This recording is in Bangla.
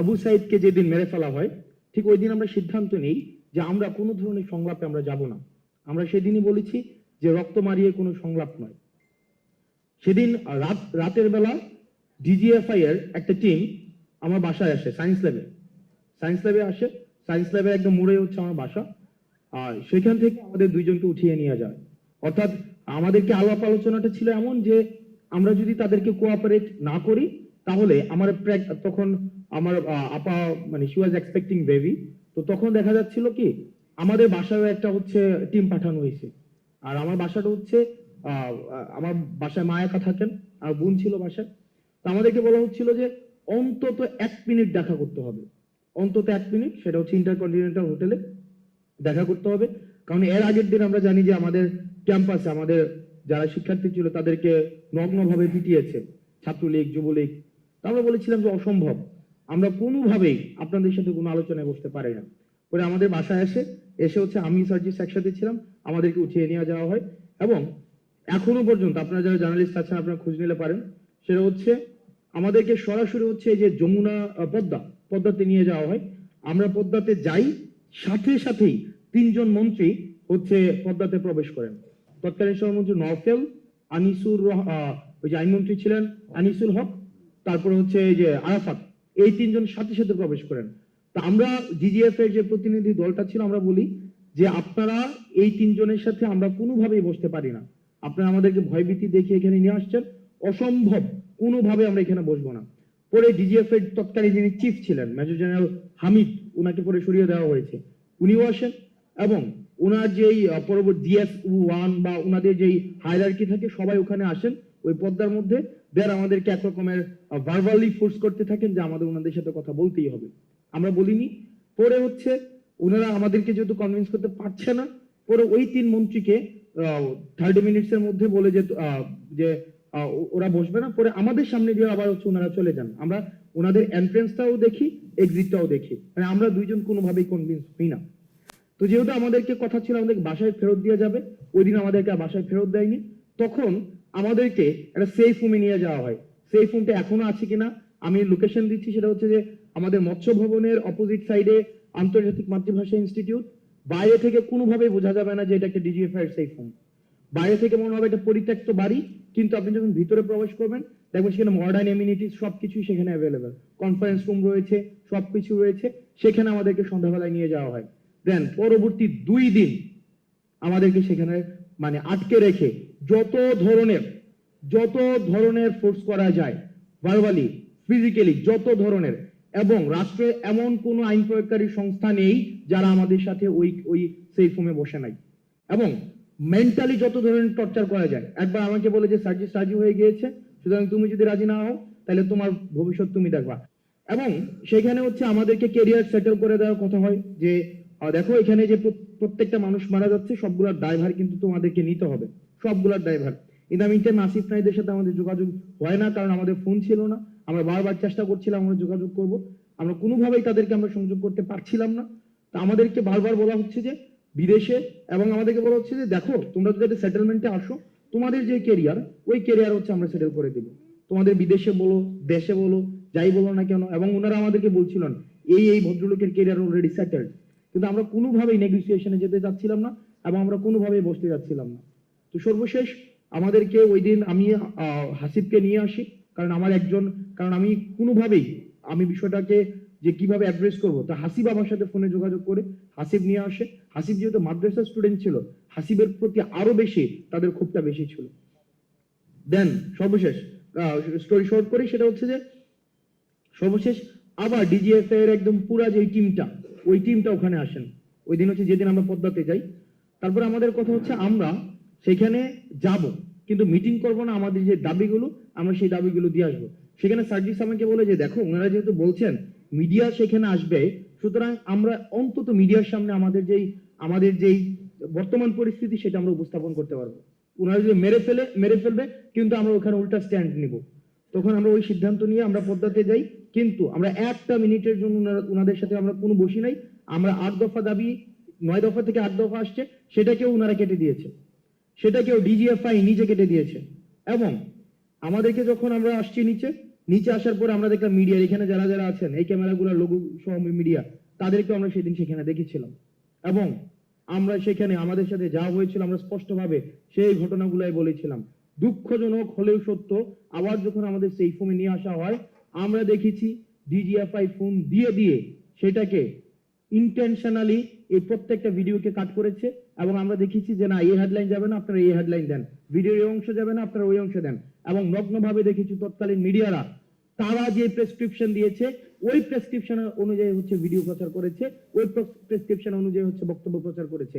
আবু সাইদকে যেদিন মেরে ফেলা হয়, ঠিক ওই দিন আমরা সিদ্ধান্ত নেই যে আমরা কোনো ধরনের সংলাপে আমরা যাব না। আমরা সেদিনই বলেছি যে রক্ত মারিয়ে কোনো সংলাপ নয়। সেদিন রাতের বেলা ডিজিএফআই এর একটা টিম আমার বাসায় আসে, সায়েন্স ল্যাবে আসে। সায়েন্স ল্যাবের একদম মোড়ে হচ্ছে আমার বাসা। আর সেখান থেকে আমাদের দুইজনকে উঠিয়ে নিয়ে যায়। অর্থাৎ আমাদেরকে আলাপ আলোচনাটা ছিল এমন যে আমরা যদি তাদেরকে কোঅপারেট না করি তাহলে আমার তখন আমার আপা মানে শি ওয়াজ এক্সপেক্টিং বেবি। তো তখন দেখা যাচ্ছিল কি আমাদের বাসায় একটা হচ্ছে টিম পাঠানো হয়েছে। আর আমার বাসাটা হচ্ছে আমার বাসায় মা একা থাকেন আর বোন ছিল বাসায়। তো আমাদেরকে বলা হচ্ছিল যে অন্তত 1 মিনিট দেখা করতে হবে, অন্তত 1 মিনিট, সেটা হচ্ছে ইন্টারকন্টিনেন্টাল হোটেলে দেখা করতে হবে। কারণ এর আগের দিন আমরা জানি যে আমাদের ক্যাম্পাসে আমাদের যারা শিক্ষার্থী ছিল তাদেরকে নগ্নভাবে পিটিয়েছে ছাত্রলীগ, যুবলীগ। আমরা বলেছিলাম যে অসম্ভব, আমরা কোনোভাবেই আপনাদের সাথে কোনো আলোচনায় বসতে পারি না। পরে আমাদের বাসায় এসে হচ্ছে আমি সার্জিস একসাথে ছিলাম, আমাদেরকে উঠিয়ে নিয়ে যাওয়া হয়। এবং এখনো পর্যন্ত আপনারা যারা জার্নালিস্ট আছেন আপনারা খোঁজ নিলে পারেন, সেটা হচ্ছে আমাদেরকে সরাসরি হচ্ছে এই যে যমুনা পদ্মাতে নিয়ে যাওয়া হয়। আমরা পদ্মাতে যাই, সাথে সাথেই 3 জন মন্ত্রী হচ্ছে পদ্মাতে প্রবেশ করেন। তৎকালীন সভামন্ত্রী নওফেল, ওই যে আইনমন্ত্রী ছিলেন আনিসুল হক, তারপরে হচ্ছে এই যে আরাফাত, এই 3 জন সাথে সাথে প্রবেশ করেন। তা আমরা জিজিএফ এর যে প্রতিনিধি দলটা ছিল আমরা বলি যে আপনারা এই 3 জনের সাথে আমরা কোনোভাবেই বসতে পারি না, আপনারা আমাদেরকে ভয়ভীতি দেখিয়ে এখানে নিয়ে আসছেন, অসম্ভব, কোনোভাবে আমরা এখানে বসবো না। পরে ডিজিএফ এর তৎকালীন যিনি চিফ ছিলেন মেজর জেনারেল হামিদ, উনাকে পরে সরিয়ে দেওয়া হয়েছে, উনিও আসেন। এবং ওনার যেই পরবর্তী ডিএস1 বা ওনাদের যেই হায়ারার্কি থাকে সবাই ওখানে আসেন ওই পদ্মার মধ্যে। দেন আমাদেরকে এক রকমের ভার্বালি ফোর্স করতে থাকেন যে আমাদের ওনাদের সাথে কথা বলতেই হবে। আমরা বলিনি। পরে হচ্ছে ওনারা আমাদেরকে যেহেতু কনভিন্স করতে পারছে না, পরে ওই 3 মন্ত্রীকে 30 মিনিটসের মধ্যে বলে যে ওরা বসবে না। পরে আমাদের সামনে দিয়ে আবার হচ্ছে ওনারা চলে যান। আমরা ওনাদের এন্ট্রেন্সটাও দেখি, এক্সিটটাও দেখি, মানে আমরা দুইজন কোনোভাবেই কনভিন্স হই না। তো যেহেতু আমাদেরকে কথা ছিল আমাদেরকে বাসায় ফেরত দিয়ে যাবে, ওই দিন আমাদেরকে বাসায় ফেরত দেয়নি। তখন আমাদেরকে একটা সেফ হোমে নিয়ে যাওয়া হয়। সেফ হোমটা এখনো আছে কিনা আমি লোকেশন দিচ্ছি, সেটা হচ্ছে যে আমাদের মৎস্য ভবনের অপোজিট সাইডে আন্তর্জাতিক মাতৃভাষা ইনস্টিটিউট। বাইরে থেকে কোনোভাবেই বোঝা যাবে না যে এটা একটা ডিজিএফআই এর সেফ হোম। বাইরে থেকে মনে হবে এটা পরিত্যক্ত বাড়ি, কিন্তু আপনি যখন ভিতরে প্রবেশ করবেন দেখবেন সেখানে মডার্ন এমিনিটিস সবকিছুই সেখানে অ্যাভেলেবেল, কনফারেন্স রুম রয়েছে, সবকিছু রয়েছে। সেখানে আমাদেরকে সন্ধ্যাবেলায় নিয়ে যাওয়া হয়। দেন পরবর্তী 2 দিন আমাদেরকে সেখানে মানে আটকে রেখে যত ধরনের ফোর্স করা যায়, ভার্বালি, ফিজিক্যালি যত ধরনের। এবং রাষ্ট্রে এমন কোনো আইন প্রয়োগকারী সংস্থা নেই যারা আমাদের সাথে ওই সেফ হোমে বসে নাই। এবং মেন্টালি যত ধরনের টর্চার করা যায়। একবার আমাকে বলে যে সার্জিস রাজি হয়ে গিয়েছে, সুতরাং তুমি যদি রাজি না হও তাহলে তোমার ভবিষ্যৎ তুমি দেখবা। এবং সেখানে হচ্ছে আমাদেরকে কেরিয়ার সেটেল করে দেওয়ার কথা হয় যে দেখো এখানে যে প্রত্যেকটা মানুষ মারা যাচ্ছে সবগুলোর দায়ভার কিন্তু তোমাদেরকে নিতে হবে, সবগুলোর দায়ভার। ইন দ্য মিনটাইম আসিফ নাইদের সাথে আমাদের যোগাযোগ হয় না, কারণ আমাদের ফোন ছিল না। আমরা বারবার চেষ্টা করছিলাম আমরা যোগাযোগ করব, আমরা কোনোভাবেই তাদেরকে আমরা সংযোগ করতে পারছিলাম না। তা আমাদেরকে বারবার বলা হচ্ছে যে বিদেশে, এবং আমাদেরকে বলা হচ্ছে যে দেখো তোমরা যদি একটা সেটেলমেন্টে আসো তোমাদের যে কেরিয়ার ওই কেরিয়ার হচ্ছে আমরা সেটেল করে দেবো, তোমাদের বিদেশে বলো দেশে বলো যাই বলো না কেন। এবং ওনারা আমাদেরকে বলছিলেন এই ভদ্রলোকের কেরিয়ার অলরেডি সেটেলড, কিন্তু আমরা কোনোভাবেই নেগোসিয়েশনে যেতে যাচ্ছিলাম না এবং আমরা কোনোভাবেই বসতে যাচ্ছিলাম না। তো সর্বশেষ আমাদেরকে ওই দিন আমি হাসিবকে নিয়ে আসি, কারণ আমি কোনোভাবেই আমি বিষয়টাকে যে কিভাবে অ্যাড্রেস করবো, তা হাসিব আমার সাথে ফোনে যোগাযোগ করে হাসিব নিয়ে আসে। হাসিব যেহেতু মাদ্রাসার স্টুডেন্ট ছিল, হাসিবের প্রতি আরো বেশি তাদের ক্ষোভটা বেশি ছিল। দেন সর্বশেষ স্টোরি শর্ট করি, সেটা হচ্ছে যে সর্বশেষ আবার ডিজিএফ এর একদম পুরা যে ওই টিমটা ওখানে আসেন। ওই দিন হচ্ছে যেদিন আমরা পদ্মাতে যাই। তারপরে আমাদের কথা হচ্ছে আমরা সেখানে যাব, কিন্তু মিটিং করব না, আমাদের যে দাবিগুলো আমরা সেই দাবিগুলো দিয়ে আসবো। সেখানে সার্জিস আমাকে বলে যে দেখো ওনারা যেহেতু বলছেন মিডিয়া সেখানে আসবে, সুতরাং আমরা অন্তত মিডিয়ার সামনে আমাদের যেই বর্তমান পরিস্থিতি সেটা আমরা উপস্থাপন করতে পারবো। ওনারা যদি মেরে ফেলবে কিন্তু আমরা ওখানে উল্টা স্ট্যান্ড নিব। তখন আমরা ওই সিদ্ধান্ত নিয়ে আমরা পদ্মাতে যাই, কিন্তু আমরা 1টা মিনিটের জন্য ওনাদের সাথে আমরা কোনো বসি নাই। আমরা 8 দফা দাবি, 9 দফা থেকে 8 দফা আসছে, সেটাকেও ওনারা কেটে দিয়েছে, সেটাকেও ডিজিএফআই নিজে কেটে দিয়েছে। এবং আমাদেরকে যখন আমরা আসছি নিচে, নিচে আসার পর আমরা দেখলাম মিডিয়ার এখানে যারা যারা আছেন এই ক্যামেরাগুলো লোগো সহ মিডিয়া তাদেরকে আমরা সেদিন সেখানে দেখেছিলাম এবং আমরা সেখানে আমাদের সাথে যা হয়েছিল আমরা স্পষ্টভাবে সেই ঘটনাগুলাই বলেছিলাম। দুঃখজনক হলেও সত্য, আবার যখন আমাদের সেই ফোনে নিয়ে আসা হয় আমরা দেখেছি ডিজিএফআই ফোন দিয়ে দিয়ে সেটাকে ইন্টেনশনালি এই প্রত্যেকটা ভিডিওকে কাট করেছে এবং আমরা দেখেছি যে না এই হেডলাইন যাবে না, আপনারা এই হেডলাইন দেন, ভিডিওর এই অংশ যাবে না, আপনারা ওই অংশ দেন। এবং নগ্নভাবে দেখেছি তৎকালীন মিডিয়ারা তারা যে প্রেসক্রিপশন দিয়েছে ওই প্রেসক্রিপশন অনুযায়ী হচ্ছে ভিডিও প্রচার করেছে, ওই প্রেসক্রিপশন অনুযায়ী হচ্ছে বক্তব্য প্রচার করেছে।